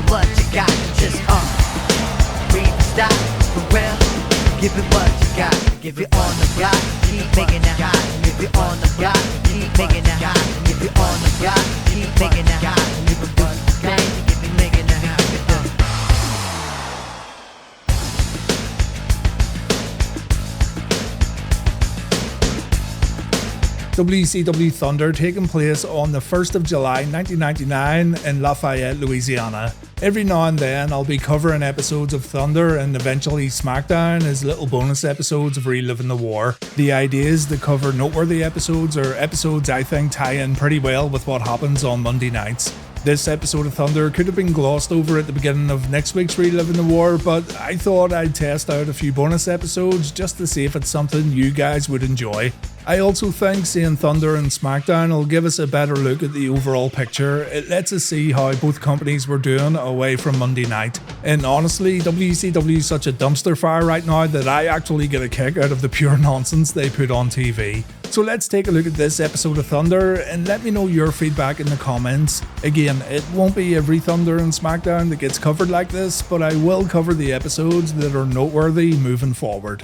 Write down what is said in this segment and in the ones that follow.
it what you got, just read the stop for real. Give it what you got, give it on the God, keep making it hot. Give it on the God, keep making it hot. Give it on the God, keep making it hot. Give it on the God, keep making it hot. WCW Thunder taking place on the 1st of July 1999 in Lafayette, Louisiana. Every now and then I'll be covering episodes of Thunder and eventually SmackDown as little bonus episodes of Reliving the War. The idea is to cover noteworthy episodes or episodes I think tie in pretty well with what happens on Monday nights. This episode of Thunder could have been glossed over at the beginning of next week's Reliving the War, but I thought I'd test out a few bonus episodes just to see if it's something you guys would enjoy. I also think seeing Thunder and SmackDown will give us a better look at the overall picture. It lets us see how both companies were doing away from Monday night. And honestly, WCW is such a dumpster fire right now that I actually get a kick out of the pure nonsense they put on TV. So let's take a look at this episode of Thunder and let me know your feedback in the comments. Again, it won't be every Thunder and SmackDown that gets covered like this, but I will cover the episodes that are noteworthy moving forward.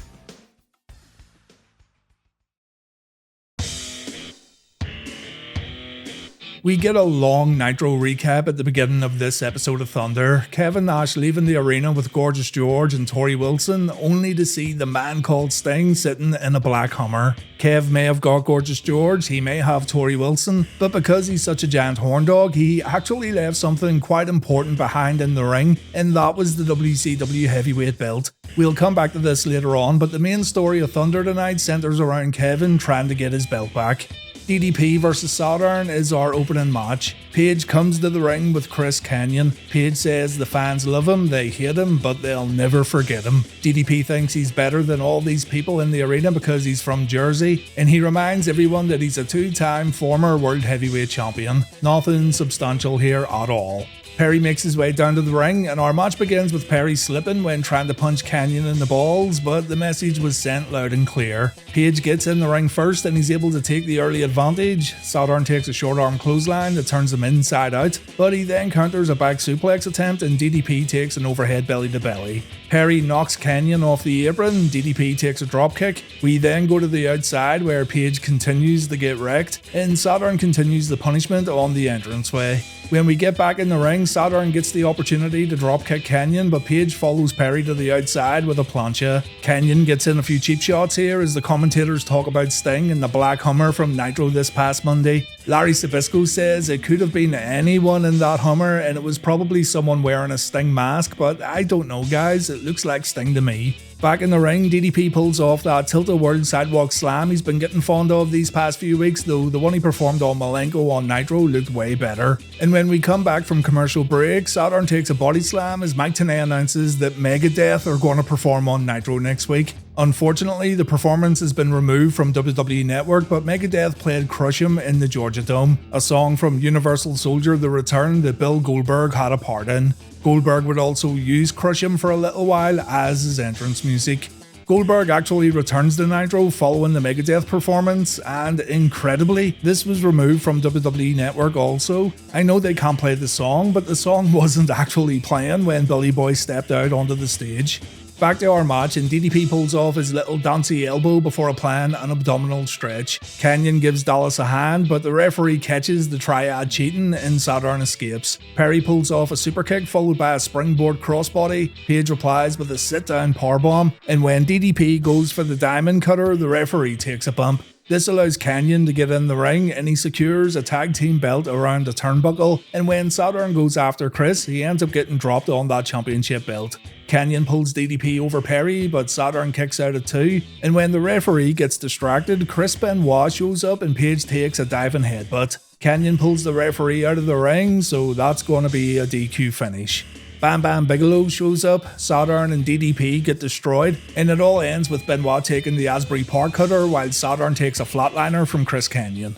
We get a long Nitro recap at the beginning of this episode of Thunder. Kevin Nash leaving the arena with Gorgeous George and Tori Wilson, only to see the man called Sting sitting in a black Hummer. Kev may have got Gorgeous George, he may have Tori Wilson, but because he's such a giant horn dog, he actually left something quite important behind in the ring, and that was the WCW heavyweight belt. We'll come back to this later on, but the main story of Thunder tonight centers around Kevin trying to get his belt back. DDP vs Saturn is our opening match. Paige comes to the ring with Chris Kanyon. Paige says the fans love him, they hate him, but they'll never forget him. DDP thinks he's better than all these people in the arena because he's from Jersey, and he reminds everyone that he's a two-time former World Heavyweight Champion. Nothing substantial here at all. Perry makes his way down to the ring, and our match begins with Perry slipping when trying to punch Kanyon in the balls, but the message was sent loud and clear. Page gets in the ring first and he's able to take the early advantage. Saturn takes a short arm clothesline that turns him inside out, but he then counters a back suplex attempt and DDP takes an overhead belly to belly. Perry knocks Kanyon off the apron, DDP takes a dropkick. We then go to the outside where Page continues to get wrecked, and Saturn continues the punishment on the entranceway. When we get back in the ring, Saturn gets the opportunity to dropkick Kanyon, but Page follows Perry to the outside with a plancha. Kanyon gets in a few cheap shots here as the commentators talk about Sting and the black Hummer from Nitro this past Monday. Larry Sabisco says it could have been anyone in that Hummer and it was probably someone wearing a Sting mask, but I don't know guys, it looks like Sting to me. Back in the ring, DDP pulls off that tilt-a-whirl sidewalk slam he's been getting fond of these past few weeks, though the one he performed on Malenko on Nitro looked way better. And when we come back from commercial break, Saturn takes a body slam as Mike Tenay announces that Megadeth are going to perform on Nitro next week. Unfortunately, the performance has been removed from WWE Network, but Megadeth played Crush 'Em in the Georgia Dome, a song from Universal Soldier The Return that Bill Goldberg had a part in. Goldberg would also use Crush 'Em for a little while as his entrance music. Goldberg actually returns to Nitro following the Megadeth performance, and incredibly, this was removed from WWE Network also. I know they can't play the song, but the song wasn't actually playing when Billy Boy stepped out onto the stage. Back to our match, and DDP pulls off his little dancey elbow before applying an abdominal stretch. Kanyon gives Dallas a hand, but the referee catches the triad cheating and Saturn escapes. Perry pulls off a superkick followed by a springboard crossbody. Page replies with a sit-down powerbomb, and when DDP goes for the diamond cutter, the referee takes a bump. This allows Kanyon to get in the ring and he secures a tag team belt around a turnbuckle, and when Saturn goes after Chris, he ends up getting dropped on that championship belt. Kanyon pulls DDP over Perry, but Saturn kicks out at 2, and when the referee gets distracted, Chris Benoit shows up and Page takes a diving headbutt. Kanyon pulls the referee out of the ring, so that's going to be a DQ finish. Bam Bam Bigelow shows up, Saturn and DDP get destroyed, and it all ends with Benoit taking the Asbury Park cutter while Saturn takes a flatliner from Chris Kanyon.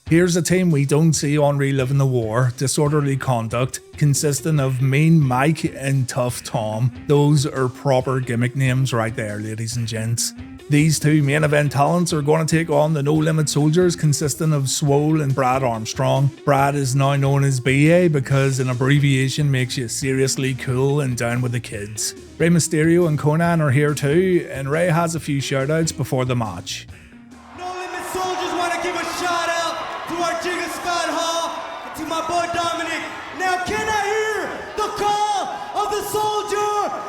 Here's a team we don't see on Reliving the War, Disorderly Conduct, consisting of Mean Mike and Tough Tom. Those are proper gimmick names right there, ladies and gents. These two main event talents are going to take on the No Limit Soldiers, consisting of Swole and Brad Armstrong. Brad is now known as BA because an abbreviation makes you seriously cool and down with the kids. Rey Mysterio and Conan are here too, and Rey has a few shoutouts before the match. No Limit Soldiers want to give a shout out to our Jigga Scott Hall and to my boy Dominic. Now can I hear the call of the soldier?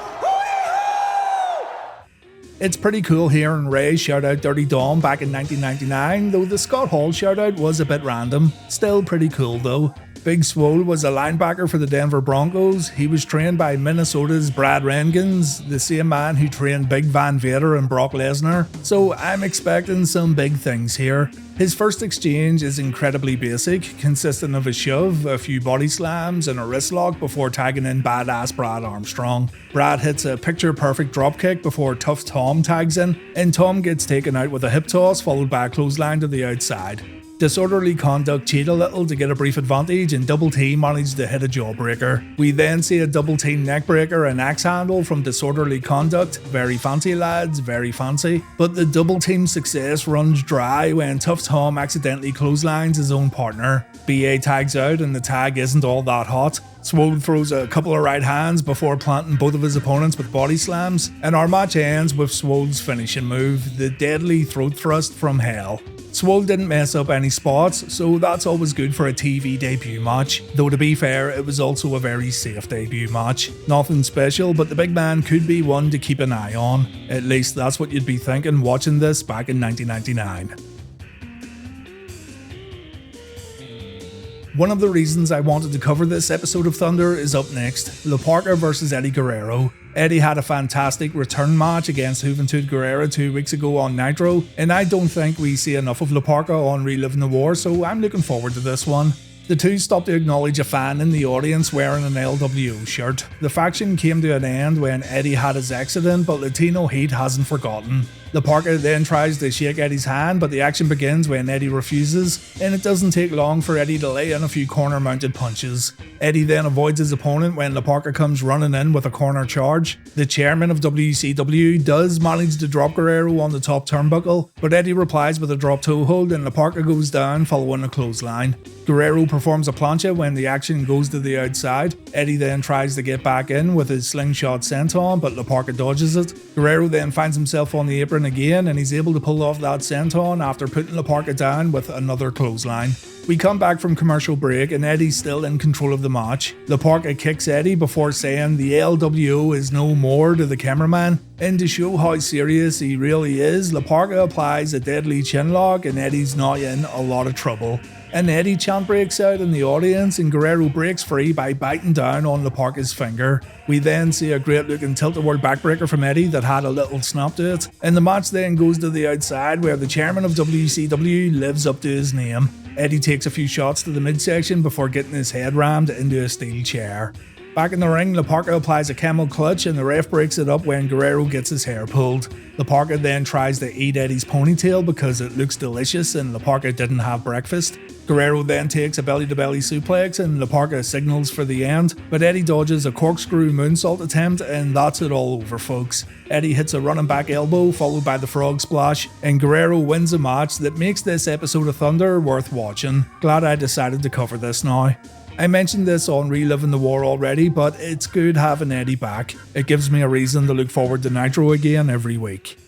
It's pretty cool hearing Rey shout out Dirty Dom back in 1999, though the Scott Hall shout out was a bit random. Still pretty cool though. Big Swole was a linebacker for the Denver Broncos. He was trained by Minnesota's Brad Rengans, the same man who trained Big Van Vader and Brock Lesnar. So I'm expecting some big things here. His first exchange is incredibly basic, consisting of a shove, a few body slams, and a wrist lock before tagging in badass Brad Armstrong. Brad hits a picture-perfect dropkick before Tough Tom tags in, and Tom gets taken out with a hip toss followed by a clothesline to the outside. Disorderly Conduct cheat a little to get a brief advantage, and Double T managed to hit a jawbreaker. We then see a Double T neckbreaker and axe handle from Disorderly Conduct. Very fancy lads, very fancy. But the Double Team success runs dry when Tough Tom accidentally clotheslines his own partner. BA tags out and the tag isn't all that hot. Swole throws a couple of right hands before planting both of his opponents with body slams, and our match ends with Swole's finishing move, the deadly throat thrust from hell. Swole didn't mess up any spots, so that's always good for a TV debut match, though to be fair, it was also a very safe debut match. Nothing special, but the big man could be one to keep an eye on. At least that's what you'd be thinking watching this back in 1999. One of the reasons I wanted to cover this episode of Thunder is up next, Parka vs Eddie Guerrero. Eddie had a fantastic return match against Juventud Guerrero 2 weeks ago on Nitro, and I don't think we see enough of Parka on Reliving the War, so I'm looking forward to this one. The two stopped to acknowledge a fan in the audience wearing an LWO shirt. The faction came to an end when Eddie had his accident, but Latino Heat hasn't forgotten. Parka then tries to shake Eddie's hand, but the action begins when Eddie refuses, and it doesn't take long for Eddie to lay in a few corner-mounted punches. Eddie then avoids his opponent when Parka comes running in with a corner charge. The chairman of WCW does manage to drop Guerrero on the top turnbuckle, but Eddie replies with a drop toe hold and Parka goes down following a clothesline. Guerrero performs a plancha when the action goes to the outside. Eddie then tries to get back in with his slingshot senton, but Parka dodges it. Guerrero then finds himself on the apron again, and he's able to pull off that senton after putting Parka down with another clothesline. We come back from commercial break and Eddie's still in control of the match. Parka kicks Eddie before saying the LWO is no more to the cameraman, and to show how serious he really is, Parka applies a deadly chinlock and Eddie's now in a lot of trouble. An Eddie chant breaks out in the audience and Guerrero breaks free by biting down on Parka's finger. We then see a great looking tilt-a-whirl backbreaker from Eddie that had a little snap to it, and the match then goes to the outside where the chairman of WCW lives up to his name. Eddie takes a few shots to the midsection before getting his head rammed into a steel chair. Back in the ring, Parka applies a camel clutch and the ref breaks it up when Guerrero gets his hair pulled. Parka then tries to eat Eddie's ponytail because it looks delicious and Parka didn't have breakfast. Guerrero then takes a belly-to-belly suplex and Parka signals for the end, but Eddie dodges a corkscrew moonsault attempt and that's it all over, folks. Eddie hits a running back elbow followed by the frog splash, and Guerrero wins a match that makes this episode of Thunder worth watching. Glad I decided to cover this now. I mentioned this on Reliving the War already, but it's good having Eddie back. It gives me a reason to look forward to Nitro again every week.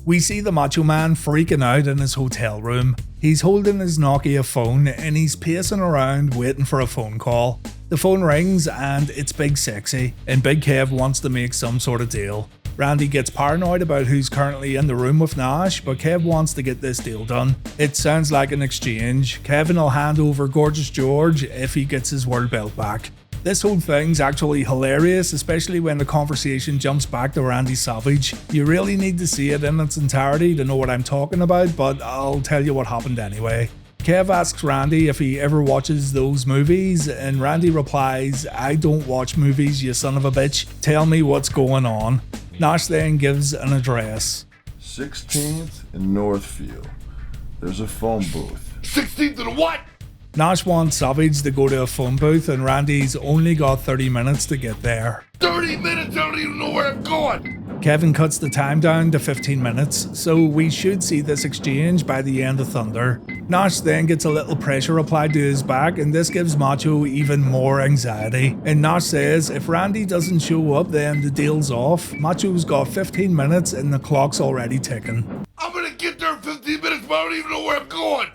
We see the Macho Man freaking out in his hotel room. He's holding his Nokia phone and he's pacing around waiting for a phone call. The phone rings and it's Big Sexy, and Big Kev wants to make some sort of deal. Randy gets paranoid about who's currently in the room with Nash, but Kev wants to get this deal done. It sounds like an exchange. Kevin will hand over Gorgeous George if he gets his world belt back. This whole thing's actually hilarious, especially when the conversation jumps back to Randy Savage. You really need to see it in its entirety to know what I'm talking about, but I'll tell you what happened anyway. Kev asks Randy if he ever watches those movies, and Randy replies, "I don't watch movies, you son of a bitch. Tell me what's going on." Nash then gives an address. 16th and Northfield. There's a phone booth. 16th and what? Nash wants Savage to go to a phone booth and Randy's only got 30 minutes to get there. 30 minutes? I don't even know where I'm going. Kevin cuts the time down to 15 minutes, so we should see this exchange by the end of Thunder. Nash then gets a little pressure applied to his back and this gives Macho even more anxiety. And Nash says if Randy doesn't show up then the deal's off. Macho's got 15 minutes and the clock's already ticking. I'm gonna get there in 15 minutes, but I don't even know where I'm going.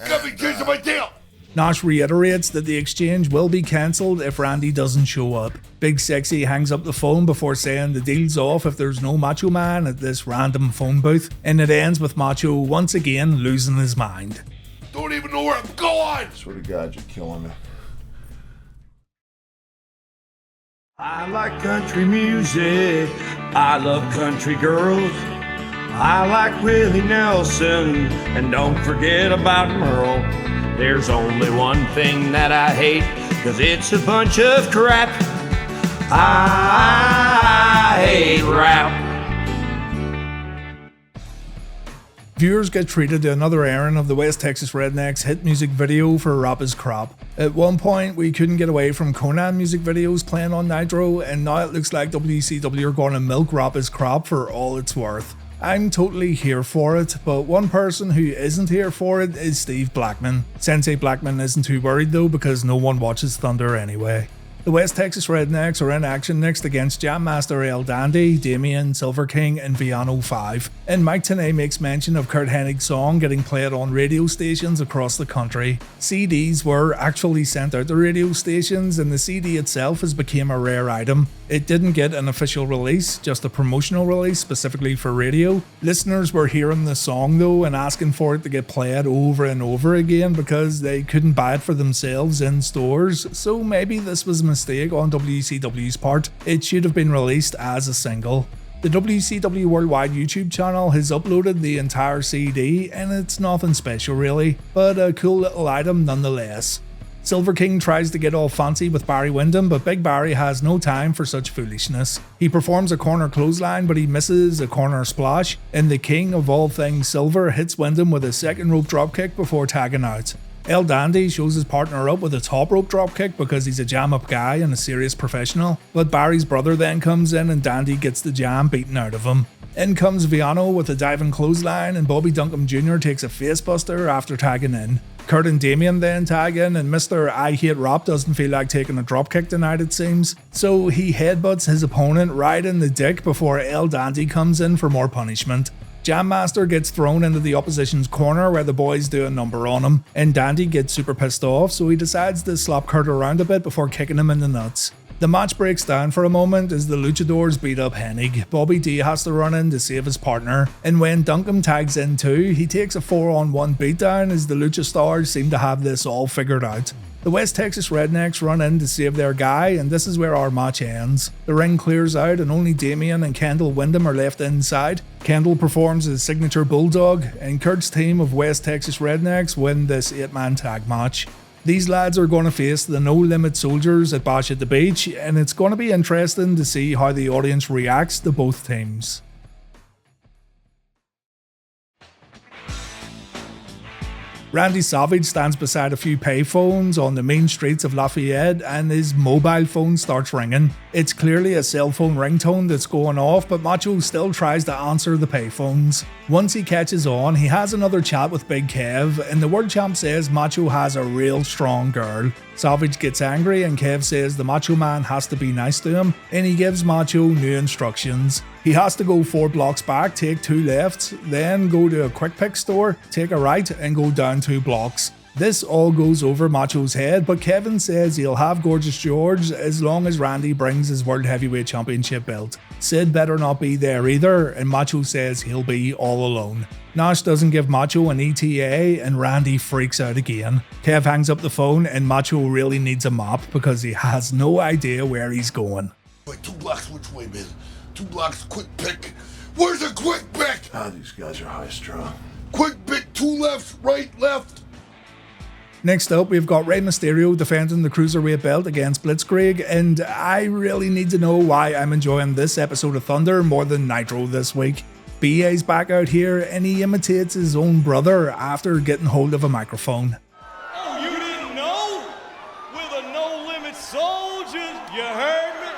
Got me chasing my tail. Nash reiterates that the exchange will be cancelled if Randy doesn't show up. Big Sexy hangs up the phone before saying the deal's off if there's no Macho Man at this random phone booth, and it ends with Macho once again losing his mind. Don't even know where I'm going. Swear to God, you're killing me. I like country music. I love country girls. I like Willie Nelson. And don't forget about Merle. There's only one thing that I hate, 'cause it's a bunch of crap. I hate rap. Viewers get treated to another airing of the West Texas Rednecks hit music video for Rap is Crap. At one point we couldn't get away from Conan music videos playing on Nitro, and now it looks like WCW are going to milk Rap is Crap for all it's worth. I'm totally here for it, but one person who isn't here for it is Steve Blackman. Sensei Blackman isn't too worried though because no one watches Thunder anyway. The West Texas Rednecks are in action next against Jam Master El Dandy, Damien, Silver King and Viano 5. And Mike Tenay makes mention of Kurt Hennig's song getting played on radio stations across the country. CDs were actually sent out to radio stations and the CD itself has become a rare item. It didn't get an official release, just a promotional release specifically for radio. Listeners were hearing the song though and asking for it to get played over and over again because they couldn't buy it for themselves in stores, so maybe this was a mistake on WCW's part. It should have been released as a single. The WCW Worldwide YouTube channel has uploaded the entire CD and it's nothing special really, but a cool little item nonetheless. Silver King tries to get all fancy with Barry Windham, but Big Barry has no time for such foolishness. He performs a corner clothesline but he misses a corner splash, and the king of all things Silver hits Windham with a second rope dropkick before tagging out. El Dandy shows his partner up with a top rope dropkick because he's a jam-up guy and a serious professional, but Barry's brother then comes in and Dandy gets the jam beaten out of him. In comes Viano with a diving clothesline and Bobby Duncombe Jr. takes a facebuster after tagging in. Kurt and Damien then tag in and Mr. I Hate Rap doesn't feel like taking a dropkick tonight it seems, so he headbutts his opponent right in the dick before El Dandy comes in for more punishment. Jam Master gets thrown into the opposition's corner where the boys do a number on him, and Dandy gets super pissed off so he decides to slap Kurt around a bit before kicking him in the nuts. The match breaks down for a moment as the Luchadores beat up Hennig. Bobby D has to run in to save his partner, and when Duncombe tags in too, he takes a 4-on-1 beatdown as the Lucha Stars seem to have this all figured out. The West Texas Rednecks run in to save their guy, and this is where our match ends. The ring clears out and only Damien and Kendall Windham are left inside. Kendall performs his signature Bulldog, and Kurt's team of West Texas Rednecks win this 8-man tag match. These lads are going to face the No Limit Soldiers at Bash at the Beach, and it's going to be interesting to see how the audience reacts to both teams. Randy Savage stands beside a few payphones on the main streets of Lafayette and his mobile phone starts ringing. It's clearly a cell phone ringtone that's going off, but Macho still tries to answer the payphones. Once he catches on, he has another chat with Big Kev, and the World Champ says Macho has a real strong girl. Savage gets angry and Kev says the Macho Man has to be nice to him, and he gives Macho new instructions. He has to go 4 blocks back, take 2 lefts, then go to a quick pick store, take a right and go down 2 blocks. This all goes over Macho's head, but Kevin says he'll have Gorgeous George as long as Randy brings his World Heavyweight Championship belt. Sid better not be there either, and Macho says he'll be all alone. Nash doesn't give Macho an ETA and Randy freaks out again. Kev hangs up the phone and Macho really needs a map because he has no idea where he's going. Wait, 2 blocks which way, man? 2 blocks, quick pick. Where's a quick pick? Ah, these guys are high strung. Quick pick, 2 lefts, right, left. Next up, we've got Rey Mysterio defending the Cruiserweight belt against Blitzkrieg, and I really need to know why I'm enjoying this episode of Thunder more than Nitro this week. BA's back out here and he imitates his own brother after getting hold of a microphone. Oh, you didn't know? soldiers, you heard me?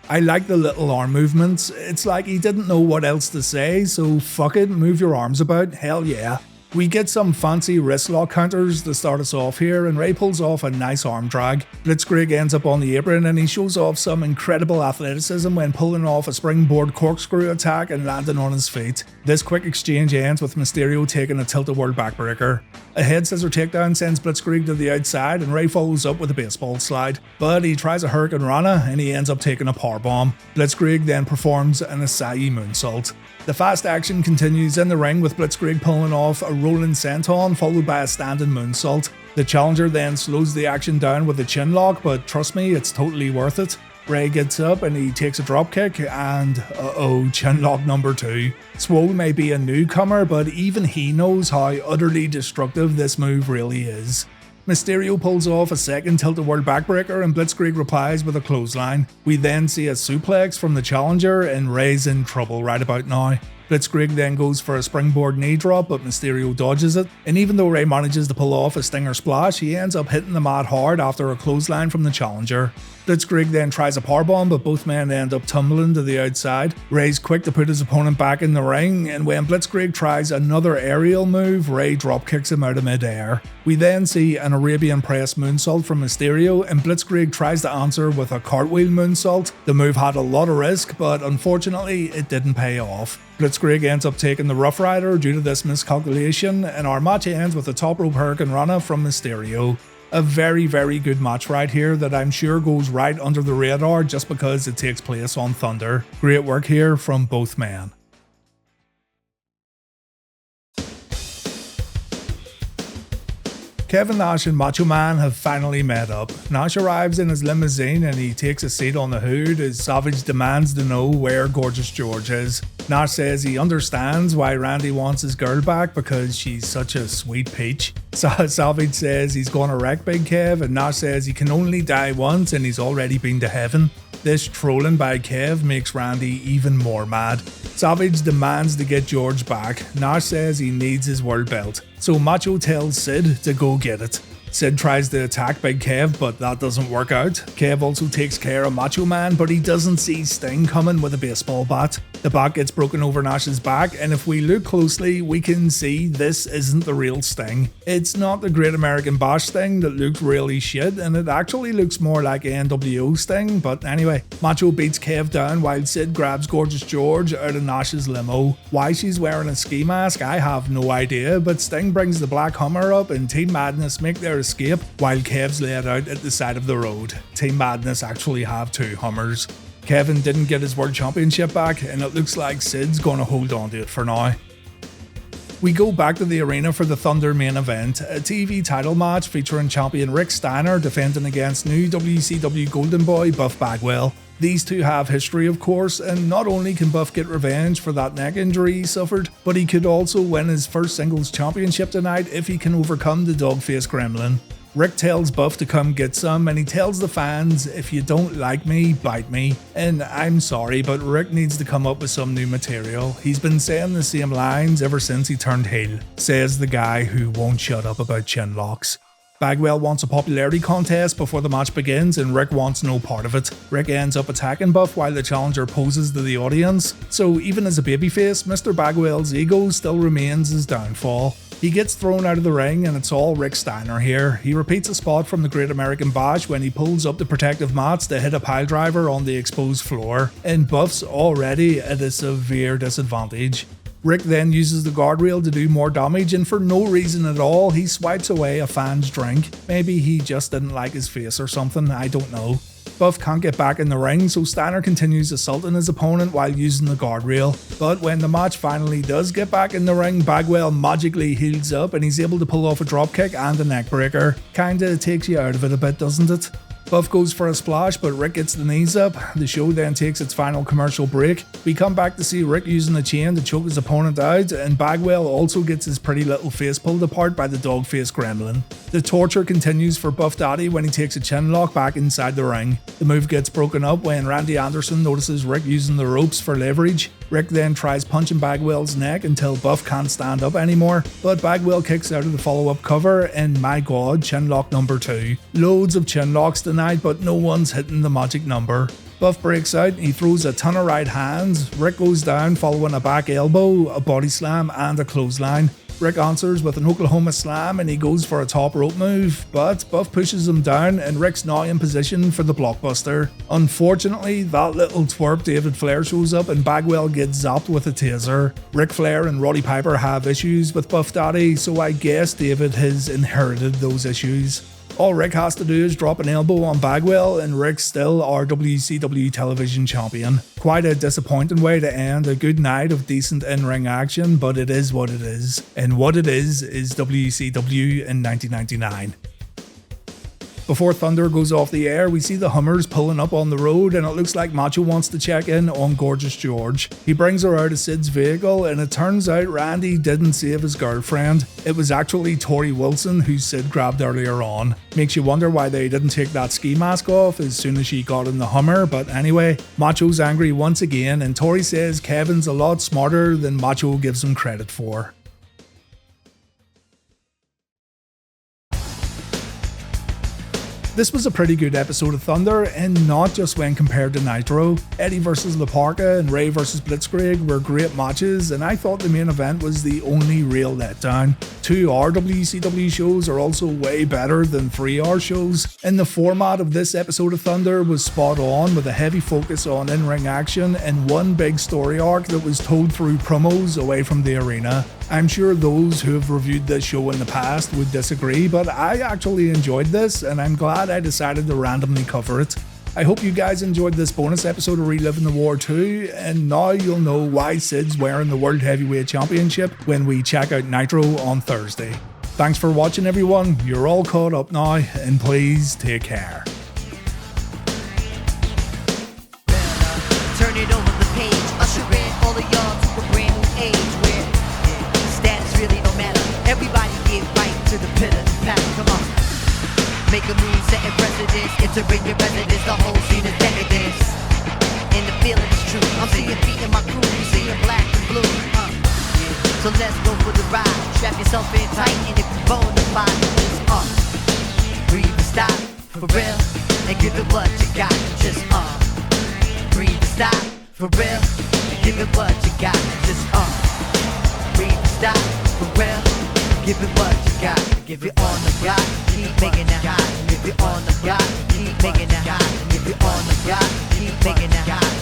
I like the little arm movements. It's like he didn't know what else to say, so fuck it, move your arms about, hell yeah. We get some fancy wrist lock counters to start us off here, and Rey pulls off a nice arm drag. Blitzkrieg ends up on the apron and he shows off some incredible athleticism when pulling off a springboard corkscrew attack and landing on his feet. This quick exchange ends with Mysterio taking a tilt-a-whirl backbreaker. A head scissor takedown sends Blitzkrieg to the outside and Rey follows up with a baseball slide, but he tries a Hurricane Rana and he ends up taking a powerbomb. Blitzkrieg then performs an Asai moonsault. The fast action continues in the ring with Blitzkrieg pulling off a rolling senton followed by a standing moonsault. The challenger then slows the action down with a chin lock, but trust me, it's totally worth it. Rey gets up and he takes a dropkick and chin lock number 2. Swole may be a newcomer, but even he knows how utterly destructive this move really is. Mysterio pulls off a second tilt-a-whirl backbreaker and Blitzkrieg replies with a clothesline. We then see a suplex from the challenger and Rey's in trouble right about now. Blitzkrieg then goes for a springboard knee drop, but Mysterio dodges it, and even though Rey manages to pull off a stinger splash, he ends up hitting the mat hard after a clothesline from the challenger. Blitzkrieg then tries a powerbomb, but both men end up tumbling to the outside. Rey's quick to put his opponent back in the ring, and when Blitzkrieg tries another aerial move, Rey dropkicks him out of midair. We then see an Arabian press moonsault from Mysterio, and Blitzkrieg tries to answer with a cartwheel moonsault. The move had a lot of risk, but unfortunately it didn't pay off. Blitzkrieg ends up taking the Rough Rider due to this miscalculation, and our match ends with a top rope Hurricane Rana from Mysterio. A very, very good match right here that I'm sure goes right under the radar just because it takes place on Thunder. Great work here from both men. Kevin Nash and Macho Man have finally met up. Nash arrives in his limousine and he takes a seat on the hood as Savage demands to know where Gorgeous George is. Nash says he understands why Randy wants his girl back because she's such a sweet peach. Savage says he's gonna wreck Big Kev and Nash says he can only die once and he's already been to heaven. This trolling by Kev makes Randy even more mad. Savage demands to get George back. Nash says he needs his world belt, so Macho tells Sid to go get it. Sid tries to attack Big Kev, but that doesn't work out. Kev also takes care of Macho Man, but he doesn't see Sting coming with a baseball bat. The bat gets broken over Nash's back, and if we look closely, we can see this isn't the real Sting. It's not the Great American Bash Sting that looked really shit, and it actually looks more like NWO Sting, but anyway. Macho beats Kev down while Sid grabs Gorgeous George out of Nash's limo. Why she's wearing a ski mask, I have no idea, but Sting brings the Black Hummer up and Team Madness make their escape while Kev's laid out at the side of the road. Team Madness actually have 2 Hummers. Kevin didn't get his World Championship back and it looks like Sid's gonna hold on to it for now. We go back to the arena for the Thunder main event, a TV title match featuring champion Rick Steiner defending against new WCW Golden Boy Buff Bagwell. These two have history of course, and not only can Buff get revenge for that neck injury he suffered, but he could also win his first singles championship tonight if he can overcome the dog-faced gremlin. Rick tells Buff to come get some and he tells the fans, if you don't like me, bite me. And I'm sorry, but Rick needs to come up with some new material. He's been saying the same lines ever since he turned heel, says the guy who won't shut up about chin locks. Bagwell wants a popularity contest before the match begins and Rick wants no part of it. Rick ends up attacking Buff while the challenger poses to the audience, so even as a babyface, Mr. Bagwell's ego still remains his downfall. He gets thrown out of the ring and it's all Rick Steiner here. He repeats a spot from the Great American Bash when he pulls up the protective mats to hit a piledriver on the exposed floor, and Buff's already at a severe disadvantage. Rick then uses the guardrail to do more damage and for no reason at all he swipes away a fan's drink. Maybe he just didn't like his face or something, I don't know. Buff can't get back in the ring, so Steiner continues assaulting his opponent while using the guardrail. But when the match finally does get back in the ring, Bagwell magically heals up and he's able to pull off a dropkick and a neckbreaker. Kinda takes you out of it a bit, doesn't it? Buff goes for a splash, but Rick gets the knees up. The show then takes its final commercial break. We come back to see Rick using the chain to choke his opponent out, and Bagwell also gets his pretty little face pulled apart by the dog-faced gremlin. The torture continues for Buff Daddy when he takes a chin lock back inside the ring. The move gets broken up when Randy Anderson notices Rick using the ropes for leverage. Rick then tries punching Bagwell's neck until Buff can't stand up anymore, but Bagwell kicks out of the follow-up cover and my god, chinlock number 2. Loads of chinlocks tonight, but no one's hitting the magic number. Buff breaks out and he throws a ton of right hands. Rick goes down following a back elbow, a body slam and a clothesline. Rick answers with an Oklahoma slam and he goes for a top rope move, but Buff pushes him down and Rick's now in position for the blockbuster. Unfortunately, that little twerp David Flair shows up and Bagwell gets zapped with a taser. Ric Flair and Roddy Piper have issues with Buff Daddy, so I guess David has inherited those issues. All Rick has to do is drop an elbow on Bagwell and Rick's still our WCW television champion. Quite a disappointing way to end a good night of decent in-ring action, but it is what it is. And what it is WCW in 1999. Before Thunder goes off the air, we see the Hummers pulling up on the road and it looks like Macho wants to check in on Gorgeous George. He brings her out of Sid's vehicle and it turns out Randy didn't save his girlfriend. It was actually Tori Wilson who Sid grabbed earlier on. Makes you wonder why they didn't take that ski mask off as soon as she got in the Hummer, but anyway, Macho's angry once again and Tori says Kevin's a lot smarter than Macho gives him credit for. This was a pretty good episode of Thunder, and not just when compared to Nitro. Eddie vs. Parka and Rey vs. Blitzkrieg were great matches, and I thought the main event was the only real letdown. 2-hour WCW shows are also way better than 3-hour shows, and the format of this episode of Thunder was spot on with a heavy focus on in-ring action and one big story arc that was told through promos away from the arena. I'm sure those who have reviewed this show in the past would disagree, but I actually enjoyed this and I'm glad I decided to randomly cover it. I hope you guys enjoyed this bonus episode of Reliving the War too, and now you'll know why Sid's wearing the World Heavyweight Championship when we check out Nitro on Thursday. Thanks for watching everyone, you're all caught up now, and please take care. Turn it over the page, usher in all of y'all to a brand new age where status really don't matter. Everybody get right to the pit of the pack. Come on, make a move, setting precedence, entering your residence. The whole scene is decadence, and the feeling is true. I'm seeing feet in my crew, you seeing black and blue. So let's go for the ride. Strap yourself in tight, and if you bona fide, just breathe and stop for real, and give it what you got. Just breathe and stop for real, and give it what you got. Just breathe and stop for real, give it what you got. Give it on the God, keep making that. Give it on the God, keep making that. Give it on the God, keep making that.